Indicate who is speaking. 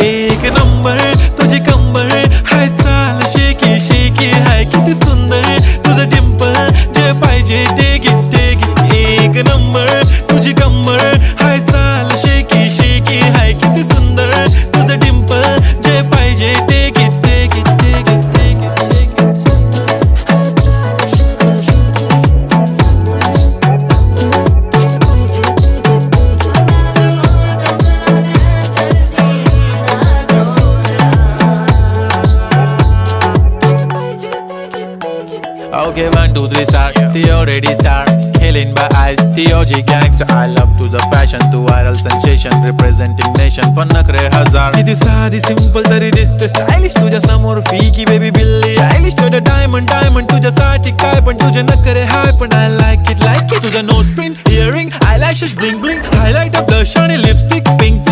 Speaker 1: एक नंबर तुझी कंबर हाय चाल शेकी शेकी हाय किती सुंदर तुझं डिंपल जे पाहिजे ते घे एक नंबर तुझी कंबर हाय चाल शेकी शेकी हाय किती सुंदर तुझं डिंपल जे पाहिजे ते घे Okay, 1, 2, 3 start. The already start. Killing by eyes. The OG gangster. I love to the passion, to viral sensation, representing nation. पण नखरे हजार. किती साधी simple तरी दिसते stylish. तुझ्या समोर फीकी baby बिल्ली आयलिश. तुझं diamond तुझ्यासाठी काय पण तुझे नखरे हाय पण I like it. तुझं nose pin, earring, eyelashes bling bling, highlight, blush आणि lipstick pink.